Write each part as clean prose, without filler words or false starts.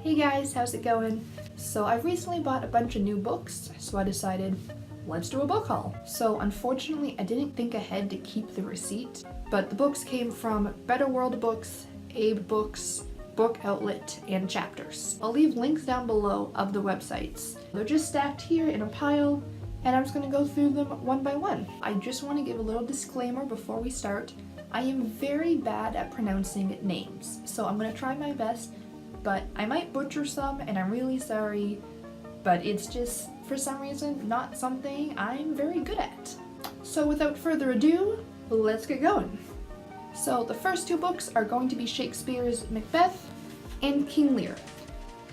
Hey guys, how's it going? So I've recently bought a bunch of new books, so I decided, let's do a book haul. So unfortunately, I didn't think ahead to keep the receipt, but the books came from Better World Books, AbeBooks, Book Outlet, and Chapters. I'll leave links down below of the websites. They're just stacked here in a pile, and I'm just gonna go through them one by one. I just want to give a little disclaimer before we start. I am very bad at pronouncing names, so I'm gonna try my best, but I might butcher some, and I'm really sorry, but it's just, for some reason, not something I'm very good at. So without further ado, let's get going. So the first two books are going to be Shakespeare's Macbeth and King Lear.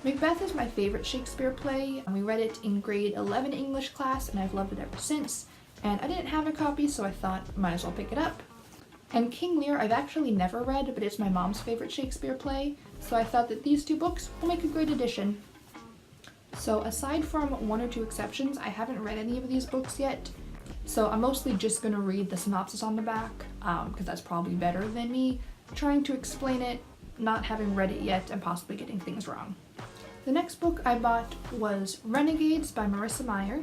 Macbeth is my favorite Shakespeare play, and we read it in grade 11 English class, and I've loved it ever since. And I didn't have a copy, so I thought might as well pick it up. And King Lear I've actually never read, but it's my mom's favorite Shakespeare play, so I thought that these two books will make a great addition. So aside from one or two exceptions, I haven't read any of these books yet, so I'm mostly just going to read the synopsis on the back, because that's probably better than me trying to explain it, not having read it yet, and possibly getting things wrong. The next book I bought was Renegades by Marissa Meyer.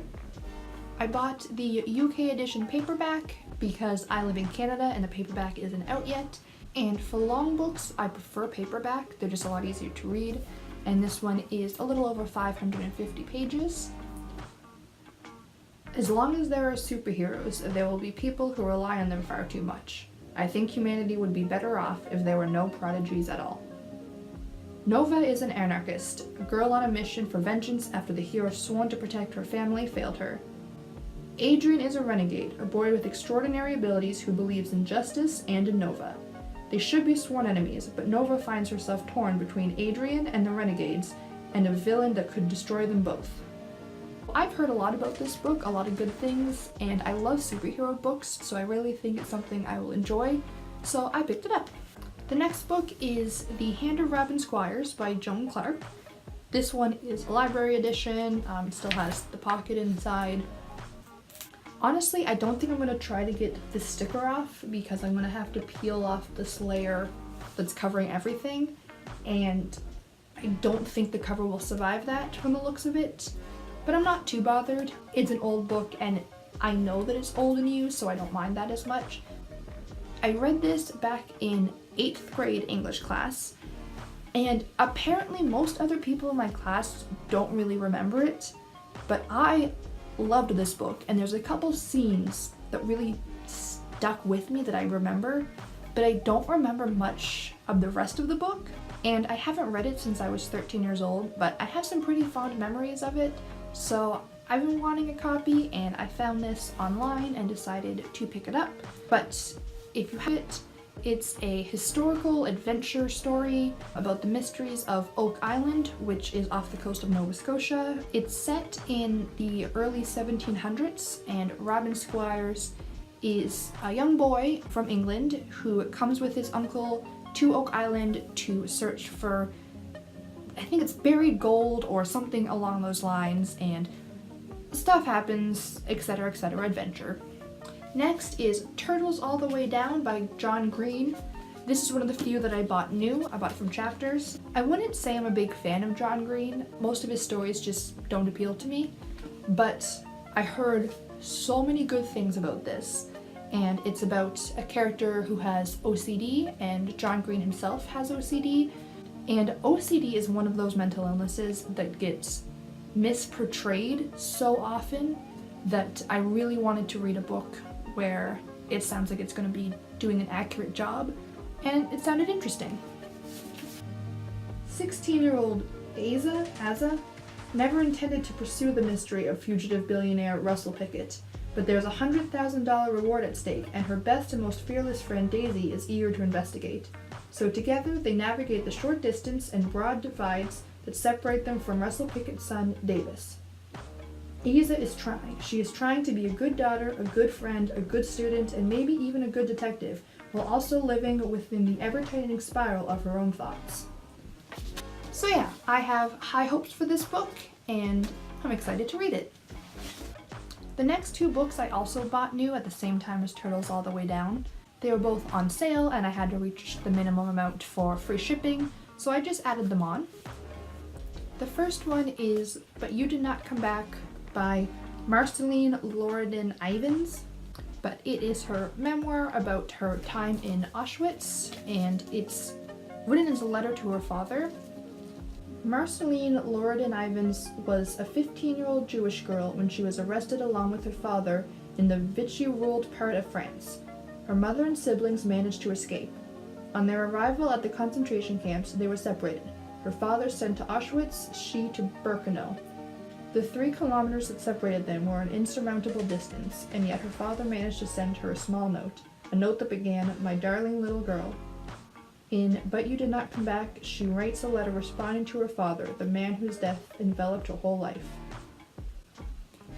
I bought the UK edition paperback because I live in Canada and the paperback isn't out yet. And for long books, I prefer paperback. They're just a lot easier to read. And this one is a little over 550 pages. As long as there are superheroes, there will be people who rely on them far too much. I think humanity would be better off if there were no prodigies at all. Nova is an anarchist, a girl on a mission for vengeance after the hero sworn to protect her family failed her. Adrian is a renegade, a boy with extraordinary abilities who believes in justice and in Nova. They should be sworn enemies, but Nova finds herself torn between Adrian and the renegades, and a villain that could destroy them both. I've heard a lot about this book, a lot of good things, and I love superhero books, so I really think it's something I will enjoy, so I picked it up. The next book is The Hand of Robin Squires by Joan Clark. This one is a library edition, it still has the pocket inside. Honestly, I don't think I'm going to try to get the sticker off because I'm going to have to peel off this layer that's covering everything, and I don't think the cover will survive that from the looks of it, but I'm not too bothered. It's an old book and I know that it's old and used, so I don't mind that as much. I read this back in 8th grade English class, and apparently most other people in my class don't really remember it, but I loved this book, and there's a couple scenes that really stuck with me that I remember, but I don't remember much of the rest of the book, and I haven't read it since I was 13 years old, but I have some pretty fond memories of it, so I've been wanting a copy, and I found this online and decided to pick it up. But if you have it, it's a historical adventure story about the mysteries of Oak Island, which is off the coast of Nova Scotia. It's set in the early 1700s, and Robin Squires is a young boy from England who comes with his uncle to Oak Island to search for, I think it's buried gold or something along those lines, and stuff happens, etc., etc., adventure. Next is Turtles All the Way Down by John Green. This is one of the few that I bought new. I bought it from Chapters. I wouldn't say I'm a big fan of John Green. Most of his stories just don't appeal to me, but I heard so many good things about this. And it's about a character who has OCD, and John Green himself has OCD. And OCD is one of those mental illnesses that gets misportrayed so often that I really wanted to read a book where it sounds like it's going to be doing an accurate job, and it sounded interesting. 16-year-old Asa never intended to pursue the mystery of fugitive billionaire Russell Pickett, but there's a $100,000 reward at stake, and her best and most fearless friend Daisy is eager to investigate. So together they navigate the short distance and broad divides that separate them from Russell Pickett's son, Davis. Isa is trying. She is trying to be a good daughter, a good friend, a good student, and maybe even a good detective, while also living within the ever-tightening spiral of her own thoughts. So yeah, I have high hopes for this book, and I'm excited to read it. The next two books I also bought new at the same time as Turtles All the Way Down. They were both on sale, and I had to reach the minimum amount for free shipping, so I just added them on. The first one is But You Did Not Come Back by Marceline Loredin-Ivens, but it is her memoir about her time in Auschwitz, and it's written as a letter to her father. Marceline Loredin-Ivens was a 15-year-old Jewish girl when she was arrested along with her father in the Vichy-ruled part of France. Her mother and siblings managed to escape. On their arrival at the concentration camps, they were separated. Her father sent to Auschwitz, she to Birkenau. The 3 kilometers that separated them were an insurmountable distance, and yet her father managed to send her a small note, a note that began, "My darling little girl." In But You Did Not Come Back, she writes a letter responding to her father, the man whose death enveloped her whole life.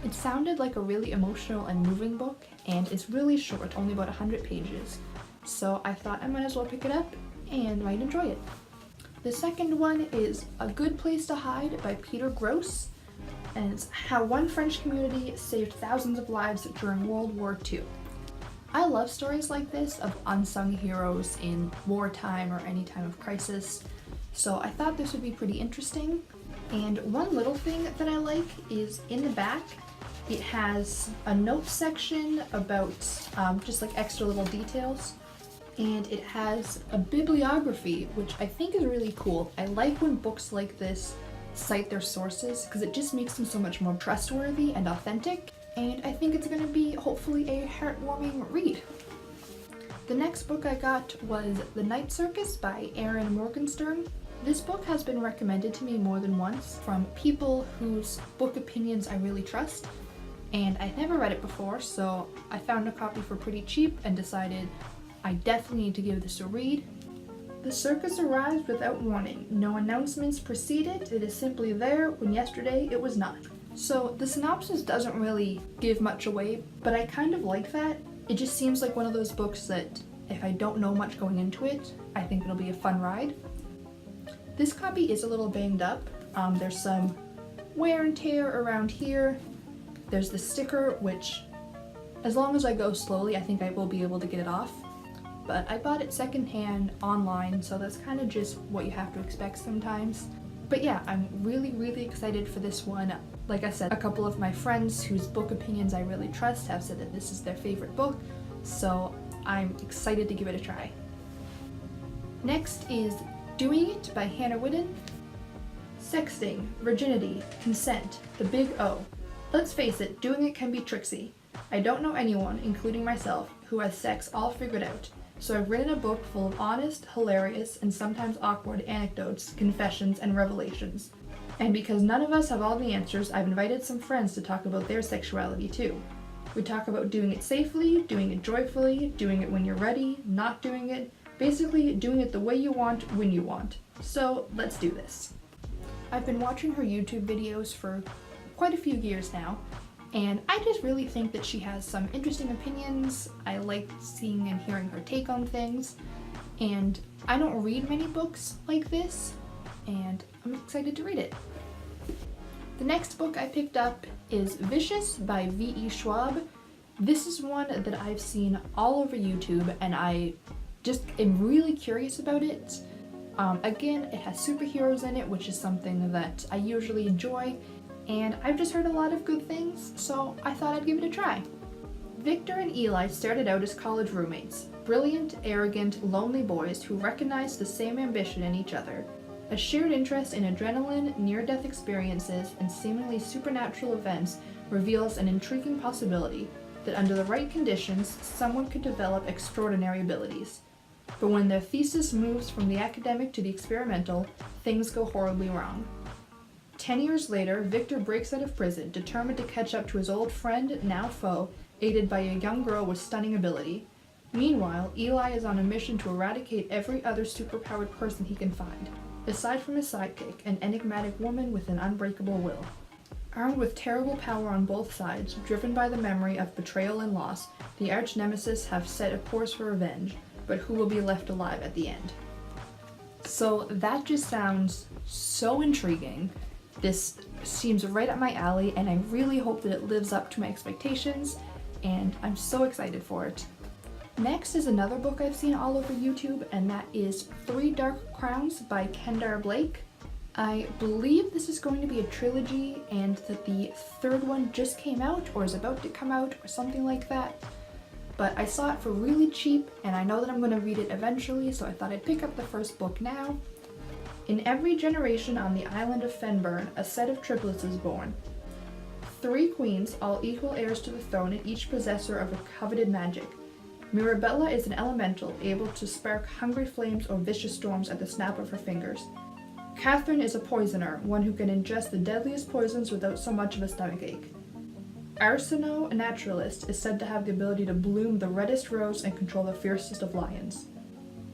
It sounded like a really emotional and moving book, and it's really short, only about 100 pages. So I thought I might as well pick it up and might enjoy it. The second one is A Good Place to Hide by Peter Gross, and it's how one French community saved thousands of lives during World War II. I love stories like this of unsung heroes in wartime or any time of crisis, so I thought this would be pretty interesting. And one little thing that I like is in the back, it has a notes section about just like extra little details. And it has a bibliography, which I think is really cool. I like when books like this cite their sources because it just makes them so much more trustworthy and authentic. And I think it's going to be hopefully a heartwarming read. The next book I got was The Night Circus by Erin Morgenstern. This book has been recommended to me more than once from people whose book opinions I really trust. And I'd never read it before, so I found a copy for pretty cheap and decided I definitely need to give this a read. The circus arrived without warning. No announcements preceded. It is simply there when yesterday it was not. So the synopsis doesn't really give much away, but I kind of like that. It just seems like one of those books that if I don't know much going into it, I think it'll be a fun ride. This copy is a little banged up. There's some wear and tear around here. There's the sticker, which as long as I go slowly, I think I will be able to get it off. But I bought it secondhand online, so that's kind of just what you have to expect sometimes. But yeah, I'm really, really excited for this one. Like I said, a couple of my friends whose book opinions I really trust have said that this is their favorite book, so I'm excited to give it a try. Next is Doing It by Hannah Whitten. Sexting, virginity, consent, the big O. Let's face it, doing it can be tricksy. I don't know anyone, including myself, who has sex all figured out. So I've written a book full of honest, hilarious, and sometimes awkward anecdotes, confessions, and revelations. And because none of us have all the answers, I've invited some friends to talk about their sexuality too. We talk about doing it safely, doing it joyfully, doing it when you're ready, not doing it, basically doing it the way you want, when you want. So let's do this. I've been watching her YouTube videos for quite a few years now, and I just really think that she has some interesting opinions. I like seeing and hearing her take on things, and I don't read many books like this, and I'm excited to read it. The next book I picked up is Vicious by V.E. Schwab. This is one that I've seen all over YouTube, and I just am really curious about it. Again, it has superheroes in it, which is something that I usually enjoy, and I've just heard a lot of good things, so I thought I'd give it a try. Victor and Eli started out as college roommates, brilliant, arrogant, lonely boys who recognized the same ambition in each other. A shared interest in adrenaline, near-death experiences, and seemingly supernatural events reveals an intriguing possibility that under the right conditions, someone could develop extraordinary abilities. But when their thesis moves from the academic to the experimental, things go horribly wrong. 10 years later, Victor breaks out of prison, determined to catch up to his old friend, now foe, aided by a young girl with stunning ability. Meanwhile, Eli is on a mission to eradicate every other superpowered person he can find, aside from his sidekick, an enigmatic woman with an unbreakable will. Armed with terrible power on both sides, driven by the memory of betrayal and loss, the arch-nemesis have set a course for revenge, but who will be left alive at the end? So that just sounds so intriguing. This seems right up my alley, and I really hope that it lives up to my expectations, and I'm so excited for it. Next is another book I've seen all over YouTube, and that is 3 Dark Crowns by Kendar Blake. I believe this is going to be a trilogy and that the third one just came out or is about to come out or something like that. But I saw it for really cheap and I know that I'm going to read it eventually, so I thought I'd pick up the first book now. In every generation on the island of Fenburn, a set of triplets is born. 3 queens, all equal heirs to the throne and each possessor of a coveted magic. Mirabella is an elemental, able to spark hungry flames or vicious storms at the snap of her fingers. Catherine is a poisoner, one who can ingest the deadliest poisons without so much of a stomachache. Arsinoe, a naturalist, is said to have the ability to bloom the reddest rose and control the fiercest of lions.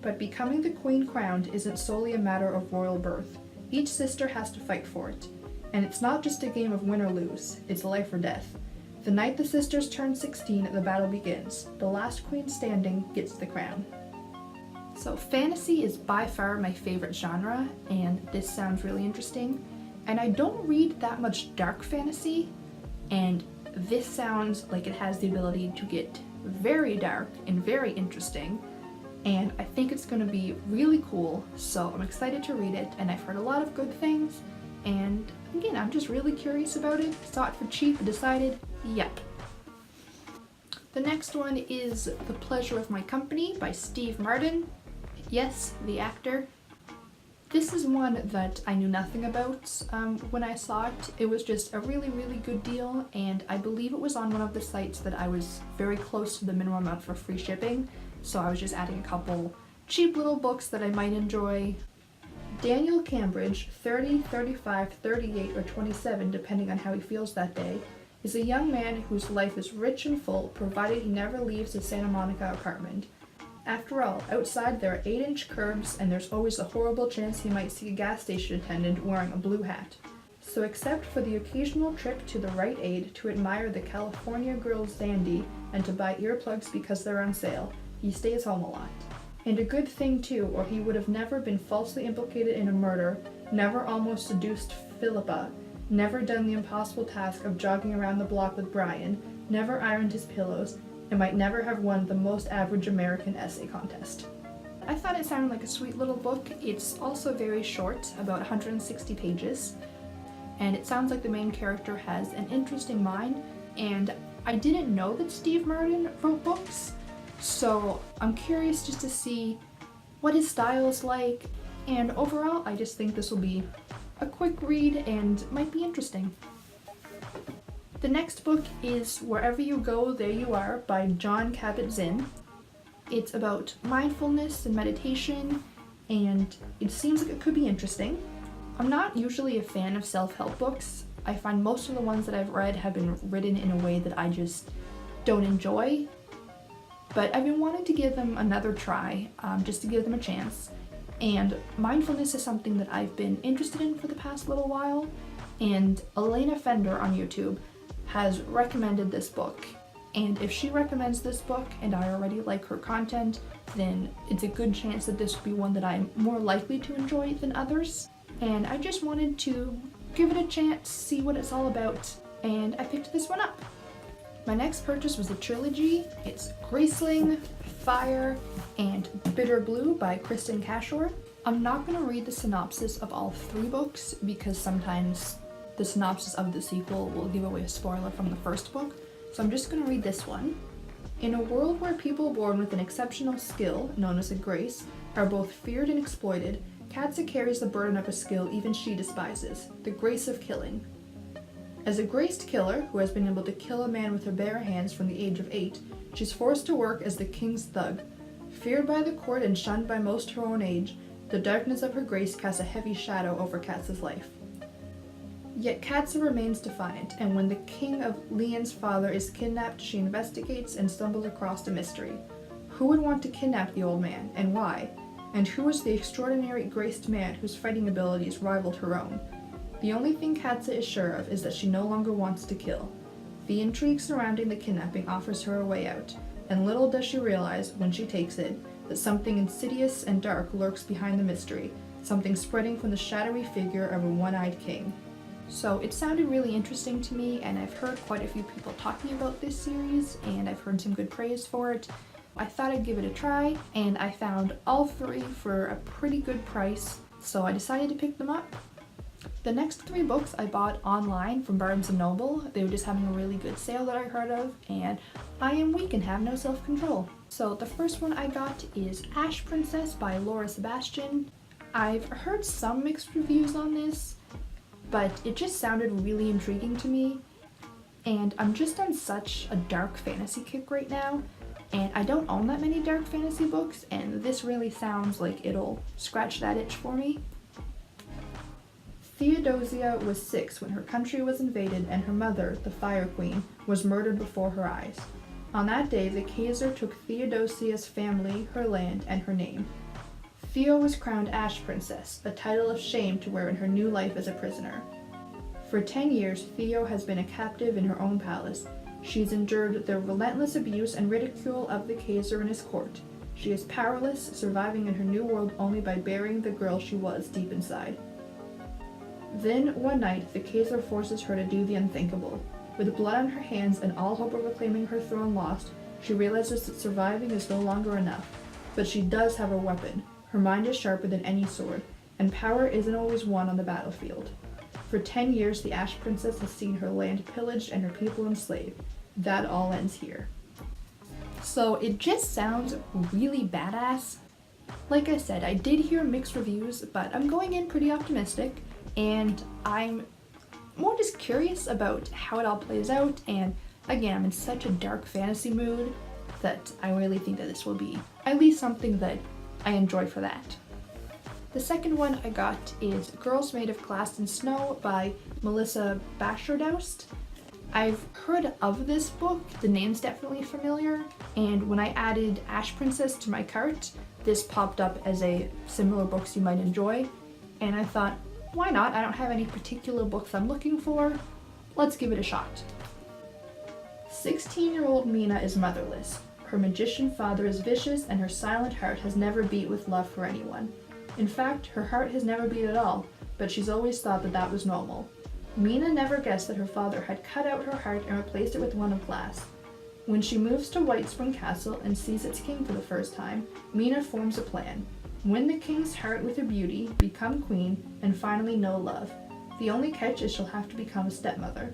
But becoming the queen crowned isn't solely a matter of royal birth. Each sister has to fight for it. And it's not just a game of win or lose, it's life or death. The night the sisters turn 16, the battle begins. The last queen standing gets the crown. So fantasy is by far my favorite genre, and this sounds really interesting. And I don't read that much dark fantasy, and this sounds like it has the ability to get very dark and very interesting. And I think it's going to be really cool, so I'm excited to read it, and I've heard a lot of good things. And again, I'm just really curious about it. Saw it for cheap and decided, yep. The next one is The Pleasure of My Company by Steve Martin. Yes, the actor. This is one that I knew nothing about when I saw it. It was just a really, really good deal, and I believe it was on one of the sites that I was very close to the minimum amount for free shipping, so I was just adding a couple cheap little books that I might enjoy. Daniel Cambridge, 30, 35, 38, or 27, depending on how he feels that day, is a young man whose life is rich and full, provided he never leaves his Santa Monica apartment. After all, outside there are 8-inch curbs, and there's always a horrible chance he might see a gas station attendant wearing a blue hat. So except for the occasional trip to the Rite Aid to admire the California Girls dandy and to buy earplugs because they're on sale, he stays home a lot. And a good thing too, or he would have never been falsely implicated in a murder, never almost seduced Philippa, never done the impossible task of jogging around the block with Brian, never ironed his pillows, and might never have won the most average American essay contest. I thought it sounded like a sweet little book. It's also very short, about 160 pages, and it sounds like the main character has an interesting mind, and I didn't know that Steve Martin wrote books, so I'm curious just to see what his style is like, and overall I just think this will be a quick read and might be interesting. The next book is Wherever You Go, There You Are by Jon Kabat-Zinn. It's about mindfulness and meditation, and it seems like it could be interesting. I'm not usually a fan of self-help books. I find most of the ones that I've read have been written in a way that I just don't enjoy, but I've been wanting to give them another try, just to give them a chance. And mindfulness is something that I've been interested in for the past little while, and Elena Fender on YouTube has recommended this book, and if she recommends this book and I already like her content, then it's a good chance that this will be one that I'm more likely to enjoy than others. And I just wanted to give it a chance, see what it's all about, and I picked this one up. My next purchase was a trilogy. It's Graceling, Fire, and Bitter Blue by Kristen Cashore. I'm not going to read the synopsis of all 3 books because sometimes the synopsis of the sequel will give away a spoiler from the first book, so I'm just going to read this one. In a world where people born with an exceptional skill, known as a grace, are both feared and exploited, Katza carries the burden of a skill even she despises, the grace of killing. As a graced killer, who has been able to kill a man with her bare hands from the age of 8, she's forced to work as the king's thug. Feared by the court and shunned by most her own age, the darkness of her grace casts a heavy shadow over Katza's life. Yet Katza remains defiant, and when the king of Leon's father is kidnapped, she investigates and stumbles across a mystery. Who would want to kidnap the old man, and why? And who is the extraordinary graced man whose fighting abilities rivaled her own? The only thing Katza is sure of is that she no longer wants to kill. The intrigue surrounding the kidnapping offers her a way out, and little does she realize, when she takes it, that something insidious and dark lurks behind the mystery, something spreading from the shadowy figure of a one-eyed king. So it sounded really interesting to me, and I've heard quite a few people talking about this series, and I've heard some good praise for it. I thought I'd give it a try, and I found all 3 for a pretty good price, so I decided to pick them up. The next 3 books I bought online from Barnes & Noble. They were just having a really good sale that I heard of, and I am weak and have no self-control. So the first one I got is Ash Princess by Laura Sebastian. I've heard some mixed reviews on this, but it just sounded really intriguing to me, and I'm just on such a dark fantasy kick right now, and I don't own that many dark fantasy books, and this really sounds like it'll scratch that itch for me. Theodosia was 6 when her country was invaded and her mother, the Fire Queen, was murdered before her eyes. On that day, the Kaiser took Theodosia's family, her land, and her name. Theo was crowned Ash Princess, a title of shame to wear in her new life as a prisoner. For 10 years, Theo has been a captive in her own palace. She's endured the relentless abuse and ridicule of the Kaiser and his court. She is powerless, surviving in her new world only by burying the girl she was deep inside. Then, one night, the Kaiser forces her to do the unthinkable. With blood on her hands and all hope of reclaiming her throne lost, she realizes that surviving is no longer enough. But she does have a weapon. Her mind is sharper than any sword, and power isn't always won on the battlefield. For 10 years, the Ash Princess has seen her land pillaged and her people enslaved. That all ends here. So it just sounds really badass. Like I said, I did hear mixed reviews, but I'm going in pretty optimistic. And I'm more just curious about how it all plays out, and again, I'm in such a dark fantasy mood that I really think that this will be at least something that I enjoy for that. The second one I got is Girls Made of Glass and Snow by Melissa Bashardoust. I've heard of this book, the name's definitely familiar, and when I added Ash Princess to my cart, this popped up as a similar books you might enjoy, and I thought, why not? I don't have any particular books I'm looking for. Let's give it a shot. 16-year-old Mina is motherless. Her magician father is vicious, and her silent heart has never beat with love for anyone. In fact, her heart has never beat at all, but she's always thought that that was normal. Mina never guessed that her father had cut out her heart and replaced it with one of glass. When she moves to White Spring Castle and sees its king for the first time, Mina forms a plan. Win the king's heart with her beauty, become queen, and finally know love. The only catch is she'll have to become a stepmother.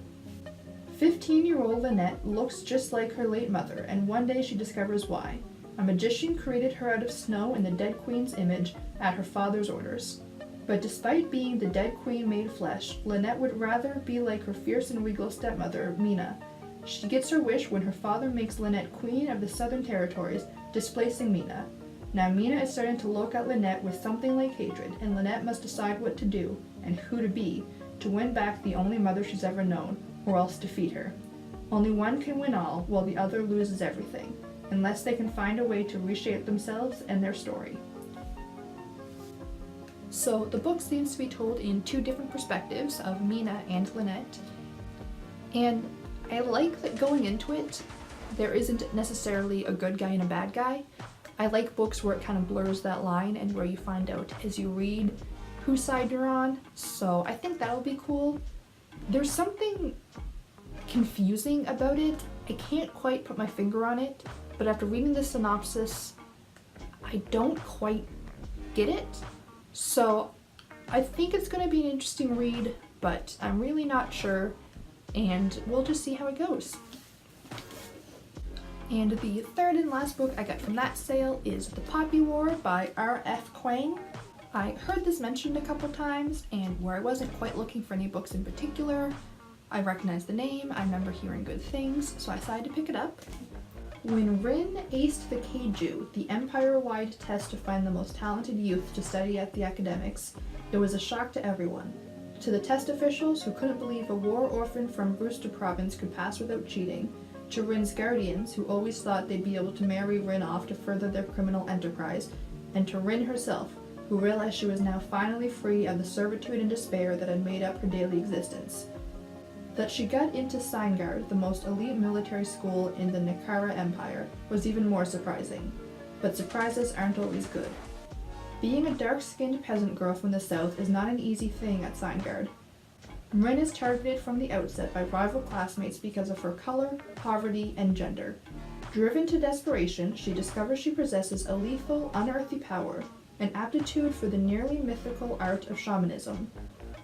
15-year-old Lynette looks just like her late mother, and one day she discovers why. A magician created her out of snow in the dead queen's image at her father's orders. But despite being the dead queen made flesh, Lynette would rather be like her fierce and regal stepmother, Mina. She gets her wish when her father makes Lynette queen of the Southern Territories, displacing Mina. Now Mina is starting to look at Lynette with something like hatred, and Lynette must decide what to do, and who to be, to win back the only mother she's ever known, or else defeat her. Only one can win all, while the other loses everything, unless they can find a way to reshape themselves and their story. So the book seems to be told in 2 different perspectives of Mina and Lynette, and I like that going into it, there isn't necessarily a good guy and a bad guy. I like books where it kind of blurs that line and where you find out as you read whose side you're on, so I think that'll be cool. There's something confusing about it. I can't quite put my finger on it, but after reading the synopsis, I don't quite get it. So I think it's going to be an interesting read, but I'm really not sure, and we'll just see how it goes. And the third and last book I got from that sale is The Poppy War by R.F. Kuang. I heard this mentioned a couple times, and where I wasn't quite looking for any books in particular, I recognized the name, I remember hearing good things, so I decided to pick it up. When Rin aced the Keiju, the empire-wide test to find the most talented youth to study at the academics, it was a shock to everyone. To the test officials who couldn't believe a war orphan from Brewster Province could pass without cheating, to Rin's guardians who always thought they'd be able to marry Rin off to further their criminal enterprise, and to Rin herself, who realized she was now finally free of the servitude and despair that had made up her daily existence. That she got into Seingard, the most elite military school in the Nakara Empire, was even more surprising. But surprises aren't always good. Being a dark-skinned peasant girl from the south is not an easy thing at Seingard. Rin is targeted from the outset by rival classmates because of her color, poverty, and gender. Driven to desperation, she discovers she possesses a lethal, unearthly power, an aptitude for the nearly mythical art of shamanism.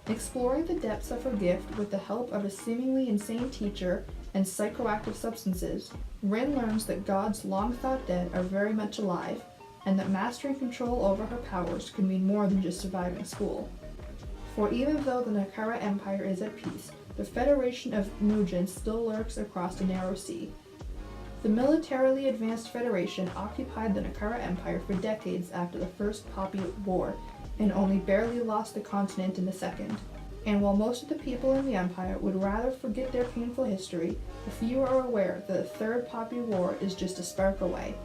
Exploring the depths of her gift with the help of a seemingly insane teacher and psychoactive substances, Rin learns that gods long thought dead are very much alive, and that mastering control over her powers could mean more than just surviving school. For even though the Nakara Empire is at peace, the Federation of Mugens still lurks across the narrow sea. The militarily advanced Federation occupied the Nakara Empire for decades after the First Poppy War, and only barely lost the continent in the second. And while most of the people in the Empire would rather forget their painful history, the few are aware that the Third Poppy War is just a spark away.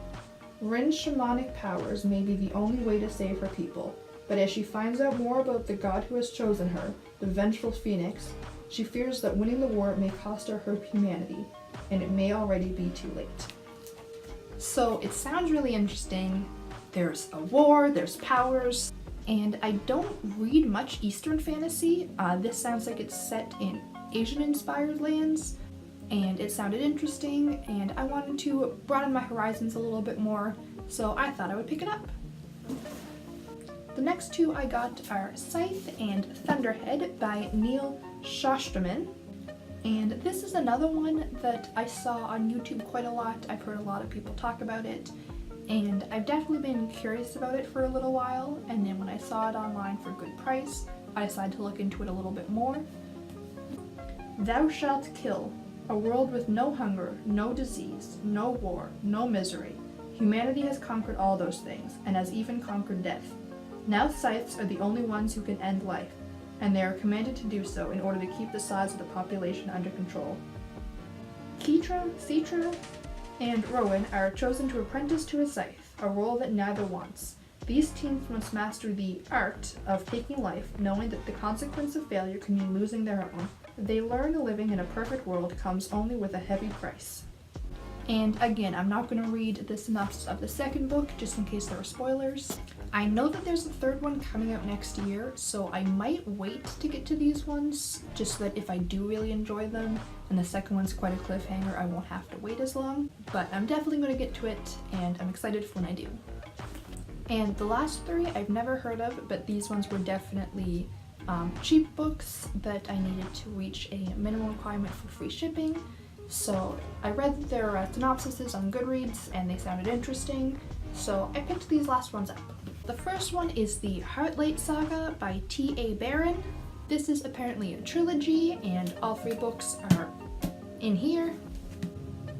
Rin's shamanic powers may be the only way to save her people, but as she finds out more about the god who has chosen her, the vengeful Phoenix, she fears that winning the war may cost her humanity, and it may already be too late. So it sounds really interesting. There's a war, there's powers, and I don't read much Eastern fantasy. This sounds like it's set in Asian-inspired lands, and it sounded interesting, and I wanted to broaden my horizons a little bit more, so I thought I would pick it up. The next two I got are Scythe and Thunderhead by Neil Shostaman, and this is another one that I saw on YouTube quite a lot. I've heard a lot of people talk about it, and I've definitely been curious about it for a little while, and then when I saw it online for a good price, I decided to look into it a little bit more. Thou shalt kill. A world with no hunger, no disease, no war, no misery. Humanity has conquered all those things, and has even conquered death. Now scythes are the only ones who can end life, and they are commanded to do so in order to keep the size of the population under control. Keitra, Citra, and Rowan are chosen to apprentice to a scythe, a role that neither wants. These teens must master the art of taking life, knowing that the consequence of failure can mean losing their own. They learn living in a perfect world comes only with a heavy price. And again, I'm not going to read the synopsis of the second book, just in case there are spoilers. I know that there's a third one coming out next year, so I might wait to get to these ones, just so that if I do really enjoy them, and the second one's quite a cliffhanger, I won't have to wait as long. But I'm definitely going to get to it, and I'm excited for when I do. And the last three I've never heard of, but these ones were definitely cheap books that I needed to reach a minimum requirement for free shipping. So I read their synopsises on Goodreads and they sounded interesting, so I picked these last ones up. The first one is the Heartlight Saga by T.A. Barron. This is apparently a trilogy and all three books are in here.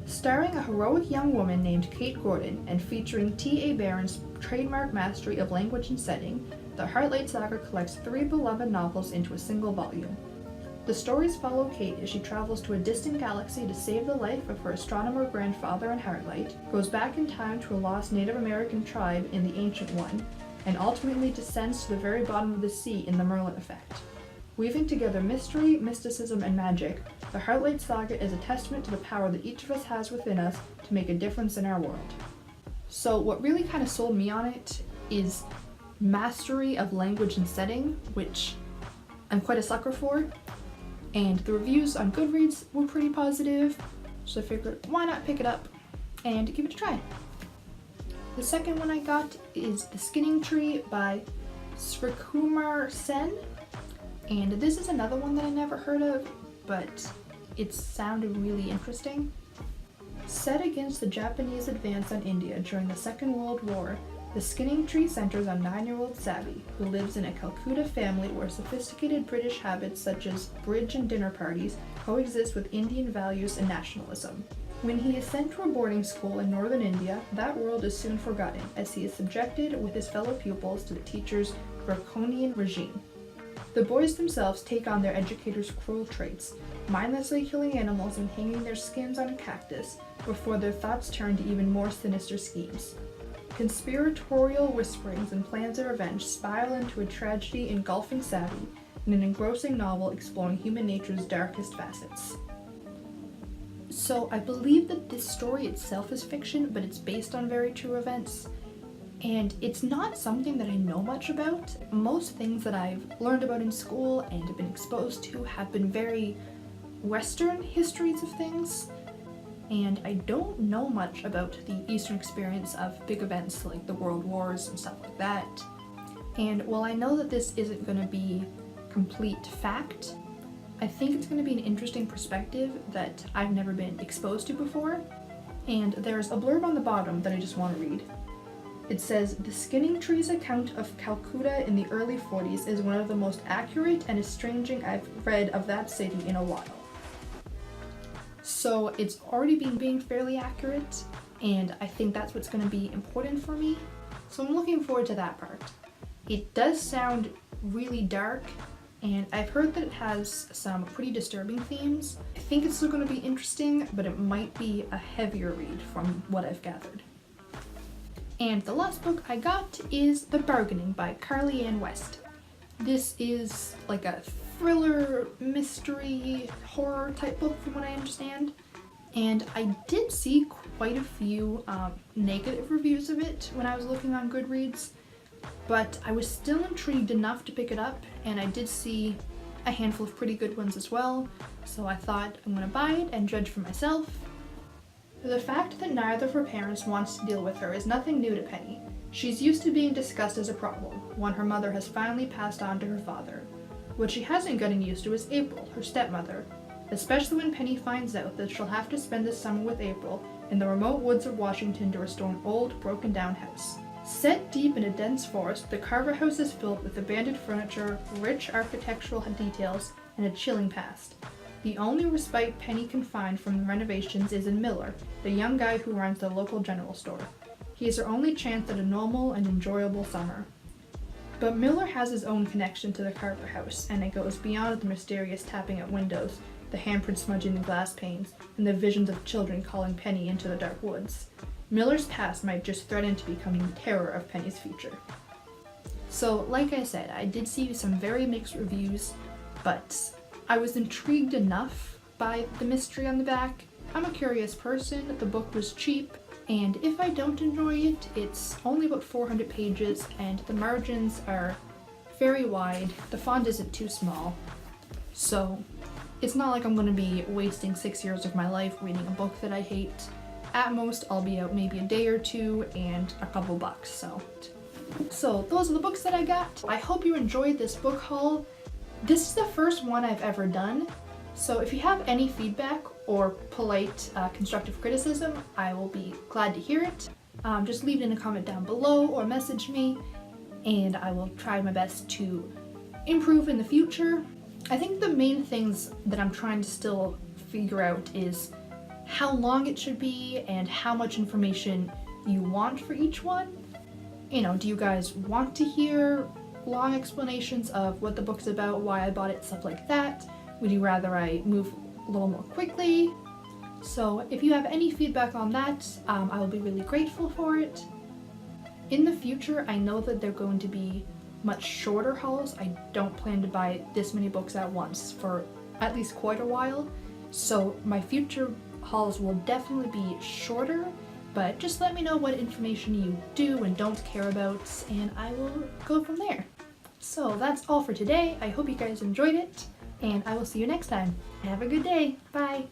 Starring a heroic young woman named Kate Gordon and featuring T.A. Barron's trademark mastery of language and setting, the Heartlight Saga collects three beloved novels into a single volume. The stories follow Kate as she travels to a distant galaxy to save the life of her astronomer grandfather in Heartlight, goes back in time to a lost Native American tribe in the Ancient One, and ultimately descends to the very bottom of the sea in the Merlin Effect. Weaving together mystery, mysticism, and magic, the Heartlight Saga is a testament to the power that each of us has within us to make a difference in our world. So what really kind of sold me on it is mastery of language and setting, which I'm quite a sucker for, and the reviews on Goodreads were pretty positive, so I figured why not pick it up and give it a try. The second one I got is The Skinning Tree by Srikumar Sen, and this is another one that I never heard of, but it sounded really interesting. Set against the Japanese advance on India during the Second World War, The Skinning Tree centers on 9-year-old Savvy, who lives in a Calcutta family where sophisticated British habits such as bridge and dinner parties coexist with Indian values and nationalism. When he is sent to a boarding school in northern India, that world is soon forgotten as he is subjected with his fellow pupils to the teacher's draconian regime. The boys themselves take on their educator's cruel traits, mindlessly killing animals and hanging their skins on a cactus, before their thoughts turn to even more sinister schemes. Conspiratorial whisperings and plans of revenge spiral into a tragedy engulfing Savvy in an engrossing novel exploring human nature's darkest facets. So I believe that this story itself is fiction, but it's based on very true events, and it's not something that I know much about. Most things that I've learned about in school and have been exposed to have been very Western histories of things, and I don't know much about the Eastern experience of big events like the World Wars and stuff like that. And while I know that this isn't going to be complete fact. I think it's going to be an interesting perspective that I've never been exposed to before. And there's a blurb on the bottom that I just want to read. It says, "The Skinning Tree's account of Calcutta in the early 40s is one of the most accurate and estranging I've read of that city in a while." So it's already been being fairly accurate, and I think that's what's going to be important for me. So I'm looking forward to that part. It does sound really dark, and I've heard that it has some pretty disturbing themes. I think it's still going to be interesting, but it might be a heavier read from what I've gathered. And the last book I got is The Bargaining by Carly Ann West. This is like a thriller, mystery, horror type book from what I understand. And I did see quite a few negative reviews of it when I was looking on Goodreads, but I was still intrigued enough to pick it up, and I did see a handful of pretty good ones as well, so I thought I'm gonna buy it and judge for myself. The fact that neither of her parents wants to deal with her is nothing new to Penny. She's used to being discussed as a problem, one her mother has finally passed on to her father. What she hasn't gotten used to is April, her stepmother, especially when Penny finds out that she'll have to spend the summer with April in the remote woods of Washington to restore an old, broken-down house. Set deep in a dense forest, the Carver house is filled with abandoned furniture, rich architectural details, and a chilling past. The only respite Penny can find from the renovations is in Miller, the young guy who runs the local general store. He is her only chance at a normal and enjoyable summer. But Miller has his own connection to the Carver house, and it goes beyond the mysterious tapping at windows, the handprint smudging the glass panes, and the visions of children calling Penny into the dark woods. Miller's past might just threaten to become the terror of Penny's future. So, like I said, I did see some very mixed reviews, but I was intrigued enough by the mystery on the back. I'm a curious person, the book was cheap, and if I don't enjoy it, it's only about 400 pages, and the margins are very wide, the font isn't too small, so it's not like I'm going to be wasting 6 years of my life reading a book that I hate. At most, I'll be out maybe a day or two and a couple bucks, So those are the books that I got. I hope you enjoyed this book haul. This is the first one I've ever done, so if you have any feedback or polite constructive criticism, I will be glad to hear it. Just leave it in a comment down below or message me, and I will try my best to improve in the future. I think the main things that I'm trying to still figure out is how long it should be and how much information you want for each one. You know, do you guys want to hear long explanations of what the book's about, why I bought it, stuff like that? Would you rather I move a little more quickly? So if you have any feedback on that, I will be really grateful for it. In the future, I know that they're going to be much shorter hauls. I don't plan to buy this many books at once for at least quite a while, so my future hauls will definitely be shorter, but just let me know what information you do and don't care about, and I will go from there. So that's all for today. I hope you guys enjoyed it, and I will see you next time. Have a good day. Bye!